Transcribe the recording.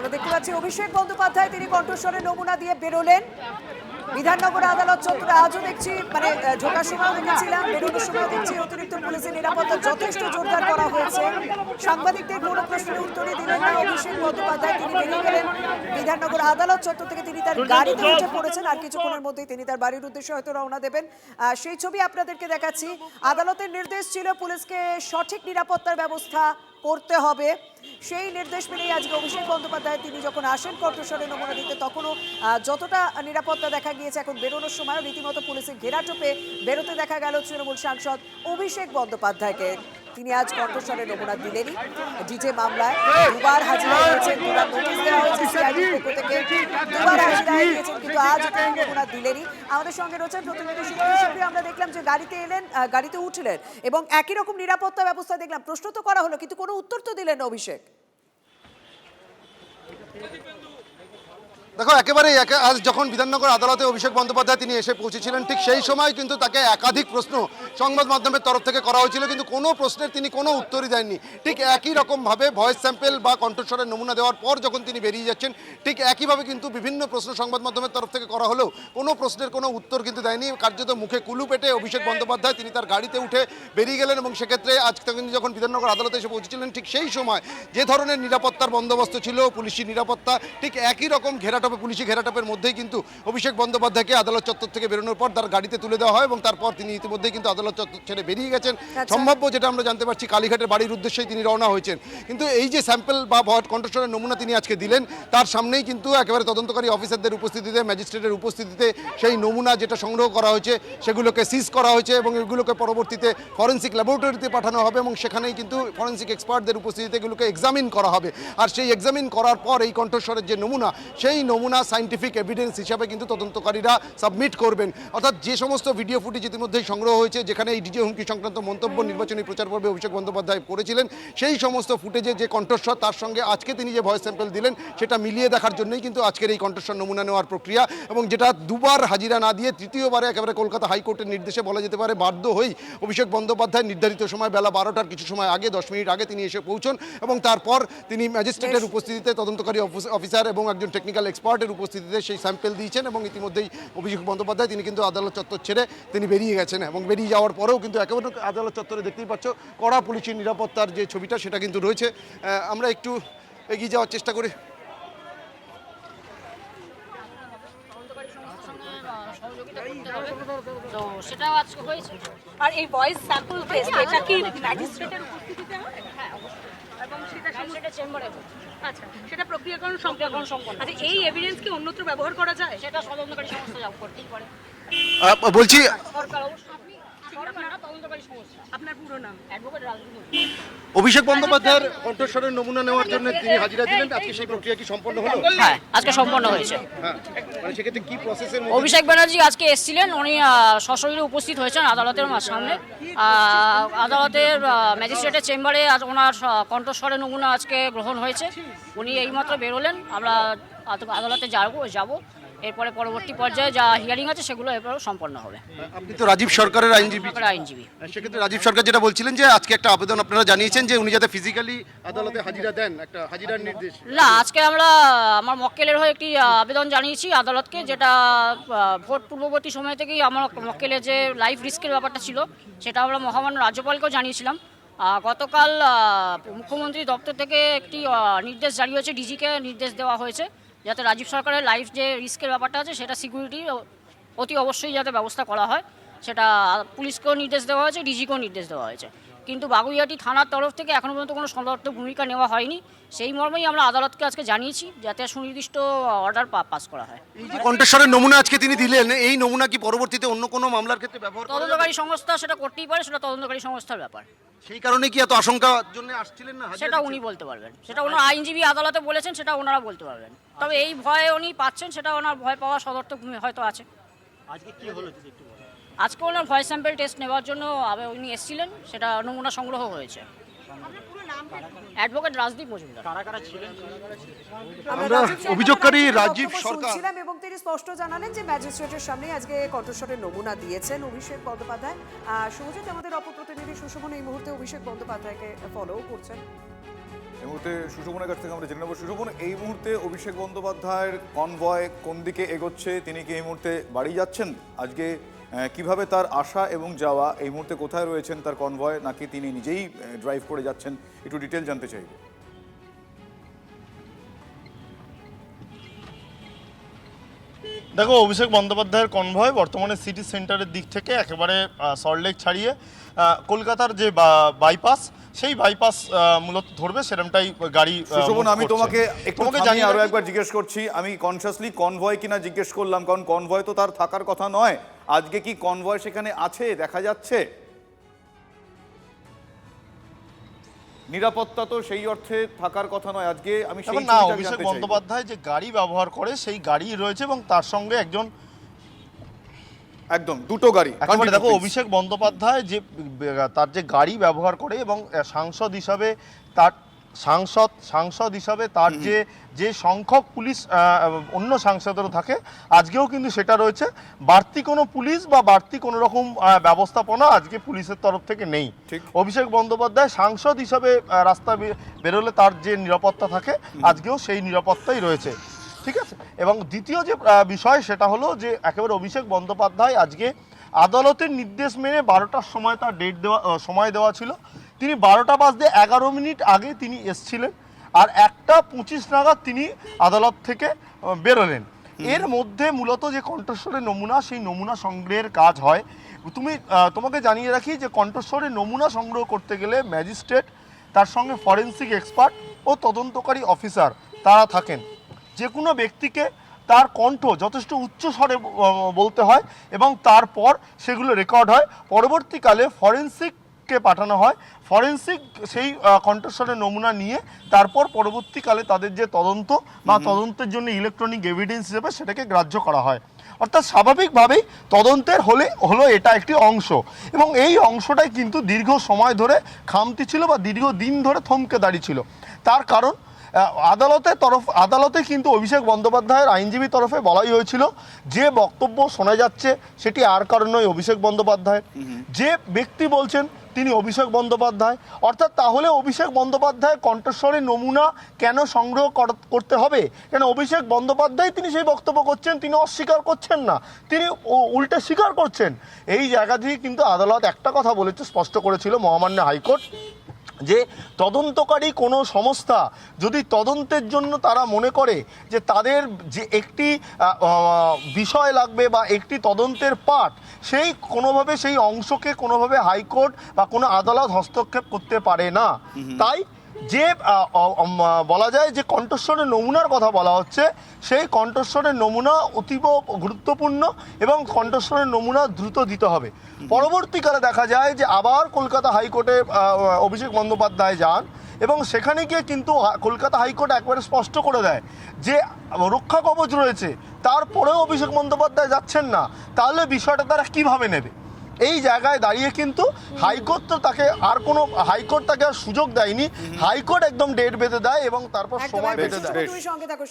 আমরা দেখতে পাচ্ছি অভিষেক বন্দ্যোপাধ্যায় তিনি কণ্ঠস্বরের নমুনা দিয়ে বেরোলেন বিধাননগর আদালত চত্বরে। আজও দেখছি মানে ঢোকার সময় দেখেছিলাম, বেরোনোর সময় দেখছি অতিরিক্ত পুলিশের নিরাপত্তা যথেষ্ট জোরদার করা হয়েছে। সাংবাদিকদের কোনো প্রশ্নের উত্তরই দিলেন না অভিষেক বন্দ্যোপাধ্যায়। তিনি বেরিয়ে গেলেন বিধাননগর আদালত চত্বর থেকে। তিনি তার গাড়িতে উঠে পড়েছেন, আর কিছুক্ষণের মধ্যেই তিনি তার বাড়ির উদ্দেশ্যে হয়তো রওনা দেবেন। সেই ছবি আপনাদেরকে দেখাচ্ছি। আদালতের নির্দেশ ছিল পুলিশকে সঠিক নিরাপত্তার ব্যবস্থা করতে হবে, সেই নির্দেশ মেনেই আজকে অভিষেক বন্দ্যোপাধ্যায় তিনি যখন আসেন কণ্ঠস্বরে নমুনা দিতে তখনও যতটা নিরাপত্তা দেখা গিয়েছে, এখন বেরোনোর সময় রীতিমতো পুলিশের ঘেরাটোপে বেরোতে দেখা গেল তৃণমূল সাংসদ অভিষেক বন্দ্যোপাধ্যায়কে। তিনি আজ কণ্ঠস্বরে নমুনা দিলেনই। ডিজে মামলায় দুবার হাজিরা দিয়েছেন, দুবার নোটিশ দেওয়া হয়েছে সিআইডির পক্ষ থেকে, দুবার হাজিরা দিয়েছেন, কিন্তু আজ তিনি নমুনা দিলেনই। আমাদের সঙ্গে রয়েছেন প্রতিনিধি সুপ্রিয়। আমরা দেখলাম যে গাড়িতে এলেন, গাড়িতে উঠলেন এবং একই রকম নিরাপত্তা ব্যবস্থা দেখলাম। প্রশ্ন তো করা হলো কিন্তু কোনো উত্তর তো দিলেন না অভিষেক। দেখো, একেবারেই আজ যখন বিধাননগর আদালতে অভিষেক বন্দ্যোপাধ্যায় তিনি এসে পৌঁছেছিলেন, ঠিক সেই সময় কিন্তু তাকে একাধিক প্রশ্ন সংবাদ মাধ্যমের তরফ থেকে করা হয়েছিল, কিন্তু কোনো প্রশ্নের তিনি কোনো উত্তরই দেননি। ঠিক একই রকমভাবে ভয়েস স্যাম্পেল বা কণ্ঠস্বরের নমুনা দেওয়ার পর যখন তিনি বেরিয়ে যাচ্ছেন, ঠিক একইভাবে কিন্তু বিভিন্ন প্রশ্ন সংবাদ মাধ্যমের তরফ থেকে করা হলেও কোনো প্রশ্নের কোনো উত্তর কিন্তু দেয়নি। কার্যত মুখে কুলু পেটে অভিষেক বন্দ্যোপাধ্যায় তিনি তার গাড়িতে উঠে বেরিয়ে গেলেন। এবং সেক্ষেত্রে আজ তিনি যখন বিধাননগর আদালতে এসে পৌঁছেছিলেন, ঠিক সেই সময় যে ধরনের নিরাপত্তার বন্দোবস্ত ছিল, পুলিশি নিরাপত্তা, ঠিক একই রকম পুলিশি ঘেরাটোপের মধ্যেই কিন্তু অভিষেক বন্দ্যোপাধ্যায়কে আদালত চত্বর থেকে বেরোনোর পর তার গাড়িতে তুলে দেওয়া হয় এবং তারপর তিনি ইতিমধ্যেই কিন্তু আদালত চত্বর ছেড়ে বেরিয়ে গেছেন। সম্ভাব্য যেটা আমরা জানতে পারছি, কালীঘাটের বাড়ির উদ্দেশ্যেই তিনি রওনা হয়েছেন। কিন্তু এই যে স্যাম্পল বা কণ্ঠস্বরের নমুনা তিনি আজকে দিলেন, তার সামনেই কিন্তু একেবারে তদন্তকারী অফিসারদের উপস্থিতিতে, ম্যাজিস্ট্রেটের উপস্থিতিতে সেই নমুনা যেটা সংগ্রহ করা হয়েছে সেগুলোকে সিজ করা হয়েছে এবং এগুলোকে পরবর্তীতে ফরেন্সিক ল্যাবরেটরিতে পাঠানো হবে এবং সেখানেই কিন্তু ফরেন্সিক এক্সপার্টদের উপস্থিতিতে এগুলোকে এক্সামিন করা হবে। আর সেই এক্সামিন করার পর এই কণ্ঠস্বরের যে নমুনা, সেই নমুনা সাইন্টিফিক এভিডেন্স হিসাবে কিন্তু তদন্তকারীরা সাবমিট করবেন। অর্থাৎ যে সমস্ত ভিডিও ফুটেজ ইতিমধ্যেই সংগ্রহ হয়েছে, যেখানে এই ডিজে হুমকি সংক্রান্ত মন্তব্য নির্বাচনী প্রচার পর্বে অভিষেক বন্দ্যোপাধ্যায় করেছিলেন, সেই সমস্ত ফুটেজে যে কণ্ঠস্বর, তার সঙ্গে আজকে তিনি যে ভয়েস স্যাম্পল দিলেন সেটা মিলিয়ে দেখার জন্যই কিন্তু আজকের এই কণ্ঠস্বর নমুনা নেওয়ার প্রক্রিয়া। এবং যেটা দুবার হাজিরা না দিয়ে তৃতীয়বারে একেবারে কলকাতা হাইকোর্টের নির্দেশে বলা যেতে পারে বাধ্য হয়েই অভিষেক বন্দ্যোপাধ্যায় নির্ধারিত সময় বেলা 12টার কিছু সময় আগে, 10 মিনিট আগে তিনি এসে পৌঁছন এবং তারপর তিনি ম্যাজিস্ট্রেটের উপস্থিতিতে, তদন্তকারী অফিসার এবং একজন টেকনিক্যাল এক্সপার্টের উপস্থিতিতে সেই স্যাম্পল দিয়েছেন এবং ইতিমধ্যেই অভিষেক বন্দ্যোপাধ্যায় তিনি কিন্তু আদালত চত্বর ছেড়ে তিনি বেরিয়ে গেছেন। এবং বেরিয়ে যাওয়ার পরেও কিন্তু একেবারে আদালত চত্বরে দেখতেই পাচ্ছ কড়া পুলিশের নিরাপত্তার যে ছবিটা সেটা কিন্তু রয়েছে। আমরা একটু এগিয়ে যাওয়ার চেষ্টা করি। তো সেটাও আজকে হয়েছে। আর এই ভয়েস স্যাম্পল টেস্ট এটা কি ম্যাজিস্ট্রেটের উপস্থিতিতে হয়? হ্যাঁ, এবং সেটা ম্যাজিস্ট্রেটের চেম্বারে হচ্ছে। আচ্ছা, সেটা প্রক্রিয়াকরণ সম্পন্ন। আচ্ছা, এই এভিডেন্স কি অন্যত্র ব্যবহার করা যায়? সেটা তদন্তকারী সংস্থা জব করতেই পারে। বলছি সরকার অবশ্যই সরকার না, তদন্তকারী সংস্থা। আপনার পুরো নাম? অ্যাডভোকেট রাজনীতি। অভিষেক বন্দ্যোপাধ্যায়ের কণ্ঠস্বরের নমুনা নেওয়ার জন্য তিনি হাজিরা দিলেন, আজকে সেই প্রক্রিয়া কি সম্পন্ন হলো? হ্যাঁ, আজকে সম্পন্ন হয়েছে। হ্যাঁ, মানে সেক্ষেত্রে কি প্রসেসের অভিষেক ব্যানার্জি আজকে এসেছিলেন, উনি সশরীরে উপস্থিত হয়েছেন আদালতের সামনে। আদালতের ম্যাজিস্ট্রেটের চেম্বারে আজ ওনার কণ্ঠস্বরের নমুনা আজকে গ্রহণ হয়েছে। উনি এইমাত্র বেরোলেন, আমরা আদালতে যাব। এরপরে পরবর্তী পর্যায়ে যা হিয়ারিং আছে সেগুলো এরপরেও সম্পন্ন হবে। আপনি তো রাজীব সরকারের আইনজীবী। সেক্ষেত্রে রাজীব সরকার যেটা বলছিলেন যে আজকে একটা আবেদন আপনারা জানিয়েছেন যে উনি যাতে ফিজিক্যালি আদালতে হাজিরা দেন, একটা হাজিরার নির্দেশ। না, আজকে আমার মক্কেলের হয়ে একটি আবেদন জানিয়েছি আদালতকে, যেটা ভোট পূর্ববর্তী সময় থেকেই আমার মক্কেলের যে লাইফ রিস্কের ব্যাপারটা ছিল সেটা আমরা মহামান্য রাজ্যপালকেও জানিয়েছিলাম। গতকাল মুখ্যমন্ত্রী দপ্তর থেকে একটি নির্দেশ জারি হয়েছে, ডিজিকে নির্দেশ দেওয়া হয়েছে যাতে রাজীব সরকারের লাইফ যে রিস্কের ব্যাপারটা আছে সেটা সিকিউরিটি অতি অবশ্যই যাতে ব্যবস্থা করা হয়, সেটা পুলিশকেও নির্দেশ দেওয়া হয়েছে, ডিজিকেও নির্দেশ দেওয়া হয়েছে। কিন্তু বাগুইআটি থানার তরফ থেকে এখনও পর্যন্ত কোনো সমর্থক ভূমিকা নেওয়া হয়নি। সেই মর্মেই আমরা আদালতকে আজকে জানিয়েছি যাতে সুনির্দিষ্ট অর্ডার পাস করা হয়। এই যে কণ্ঠস্বরের নমুনা আজকে তিনি দিলেন, এই নমুনা কি পরবর্তীতে অন্য কোনো মামলার ক্ষেত্রে ব্যবহার করা যাবে? তদন্তকারী সংস্থা সেটা করতেই পারে, সেটা তদন্তকারী সংস্থার ব্যাপার। সেই কারণে কি এত আশঙ্কার জন্য আসছিলেন না? সেটা উনি বলতে পারবেন, সেটা ওনার আইনজীবী আদালতে বলেছেন, সেটা ওনারা বলতে পারবেন। তবে এই ভয়ে উনি পাচ্ছেন, সেটা ওনার ভয় পাওয়া সদর্থক হয়তো আছে। আজকে কি হলো যদি একটু বলেন? আজকে ওনার ভয়েস স্যাম্পল টেস্ট নেওয়ার জন্য উনি এসেছিলেন, সেটা নমুনা সংগ্রহ হয়েছে। অ্যাডভোকেট রাজদীপ মজুমদার। কারা কারা ছিলেন? আমরা অভিযোগকারী রাজীব সরকার ছিলাম এবং তিনি স্পষ্ট জানালেন যে ম্যাজিস্ট্রেটের সামনে আজকে কণ্ঠস্বরের নমুনা দিয়েছেন অভিষেক বন্দ্যোপাধ্যায়। শুভজিৎ, আমাদের অপর প্রতিনিধি সুশোভন এই মুহূর্তে অভিষেক বন্দ্যোপাধ্যায়কে ফলো করছেন। এবং মুহূর্তে সুশোভনের কাছ থেকে আমরা জেনে নেব। সুশোভন, এই মুহূর্তে অভিষেক বন্দ্যোপাধ্যায়ের কনভয় কোন দিকে এগোচ্ছে? তিনি কি এই মুহূর্তে বাড়ি যাচ্ছেন? আজকে কিভাবে তার আসা এবং যাওয়া, এই মুহূর্তে কোথায় রয়েছেন তার কনভয়, নাকি তিনি নিজেই ড্রাইভ করে যাচ্ছেন? একটু ডিটেল জানতে চাইব। দেখো, অভিষেক বন্দ্যোপাধ্যায়ের কনভয় বর্তমানে সিটি সেন্টারের দিক থেকে একেবারে সল্টলেক ছাড়িয়ে কলকাতার যে বাইপাস, সেই বাইপাস মূলত ধরবে, সেরকমটাই গাড়ি। সুশোভন, আমি তোমাকে একটু জানি আরো একবার জিজ্ঞেস করছি, আমি কনসিয়াসলি কনভয় কিনা জিজ্ঞেস করলাম, কারণ কনভয় তো তার থাকার কথা নয়। আজকে কি কনভয় সেখানে আছে দেখা যাচ্ছে? নিরাপত্তা তো সেই অর্থে থাকার কথা নয় আজকে। আমি সেই না, অভিষেক বন্দ্যোপাধ্যায় যে গাড়ি ব্যবহার করে সেই গাড়ি রয়েছে এবং তার সঙ্গে একজন, একদম দুটো গাড়ি। দেখো, অভিষেক বন্দ্যোপাধ্যায় যে তার যে গাড়ি ব্যবহার করে এবং সাংসদ হিসাবে তার তার যে সংখ্যক পুলিশ অন্য সাংসদেরও থাকে, আজকেও কিন্তু সেটা রয়েছে। বাড়তি কোনো পুলিশ বা বাড়তি কোনো রকম ব্যবস্থাপনা আজকে পুলিশের তরফ থেকে নেই। অভিষেক বন্দ্যোপাধ্যায় সাংসদ হিসাবে রাস্তা বেরোলে তার যে নিরাপত্তা থাকে, আজকেও সেই নিরাপত্তাই রয়েছে। ঠিক আছে। এবং দ্বিতীয় যে বিষয় সেটা হলো যে একেবারে অভিষেক বন্দ্যোপাধ্যায় আজকে আদালতের নির্দেশ মেনে 12টার সময় তার সময় দেওয়া ছিল। তিনি 12:11 আগে তিনি এসছিলেন, আর 1:25 নাগাদ তিনি আদালত থেকে বেরোলেন। এর মধ্যে মূলত যে কণ্ঠস্বরের নমুনা, সেই নমুনা সংগ্রহের কাজ হয়। তোমাকে জানিয়ে রাখি যে কণ্ঠস্বরের নমুনা সংগ্রহ করতে গেলে ম্যাজিস্ট্রেট, তার সঙ্গে ফরেন্সিক এক্সপার্ট ও তদন্তকারী অফিসার তারা থাকেন। যে কোনো ব্যক্তিকে তার কণ্ঠ যথেষ্ট উচ্চ স্বরে বলতে হয় এবং তারপর সেগুলো রেকর্ড হয়। পরবর্তীকালে ফরেন্সিককে পাঠানো হয়। ফরেন্সিক সেই কণ্ঠস্বরের নমুনা নিয়ে তারপর পরবর্তীকালে তাদের যে তদন্ত বা তদন্তের জন্য ইলেকট্রনিক এভিডেন্স হিসেবে সেটাকে গ্রাহ্য করা হয়। অর্থাৎ স্বাভাবিকভাবেই তদন্তের হলো এটা একটি অংশ, এবং এই অংশটাই কিন্তু দীর্ঘ সময় ধরে খামতি ছিল বা দীর্ঘ দিন ধরে থমকে দাঁড়িয়েছিল। তার কারণ আদালতে কিন্তু অভিষেক বন্দ্যোপাধ্যায়ের আইনজীবী তরফে বলাই হয়েছিল যে বক্তব্য শোনা যাচ্ছে সেটি আর কারণ নয়, অভিষেক বন্দ্যোপাধ্যায়। যে ব্যক্তি বলছেন তিনি অভিষেক বন্দ্যোপাধ্যায়। অর্থাৎ তাহলে অভিষেক বন্দ্যোপাধ্যায় কণ্ঠস্বরের নমুনা কেন সংগ্রহ করতে হবে? কেন অভিষেক বন্দ্যোপাধ্যায় তিনি সেই বক্তব্য করছেন, তিনি অস্বীকার করছেন না, তিনি উল্টে স্বীকার করছেন। এই জায়গা থেকে কিন্তু আদালত একটা কথা বলেছে, স্পষ্ট করেছিল মহামান্য হাইকোর্ট, যে তদন্তকারী কোনো সংস্থা যদি তদন্তের জন্য তারা মনে করে যে তাদের যে একটি বিষয় লাগবে বা একটি তদন্তের পার্ট, কোনোভাবে সেই অংশকে কোনোভাবে হাইকোর্ট বা কোনো আদালত হস্তক্ষেপ করতে পারে না। তাই যে বলা যায় যে কণ্ঠস্বরের নমুনার কথা বলা হচ্ছে, সেই কণ্ঠস্বরের নমুনা অতীব গুরুত্বপূর্ণ এবং কণ্ঠস্বরের নমুনা দ্রুত দিতে হবে। পরবর্তীকালে দেখা যায় যে আবার কলকাতা হাইকোর্টে অভিষেক বন্দ্যোপাধ্যায় যান এবং সেখানে গিয়ে কিন্তু কলকাতা হাইকোর্ট একবারে স্পষ্ট করে দেয় যে রক্ষা কবচ রয়েছে, তারপরেও অভিষেক বন্দ্যোপাধ্যায় যাচ্ছেন না। তাহলে বিষয়টা তারা কিভাবে নেবে? এই জায়গায় দাঁড়িয়ে কিন্তু হাইকোর্ট তাকে আর সুযোগ দেয়নি। হাইকোর্ট একদম ডেট বেঁধে দেয় এবং তারপর সময় বেঁধে দেয়। তুমি সঙ্গে থাকো।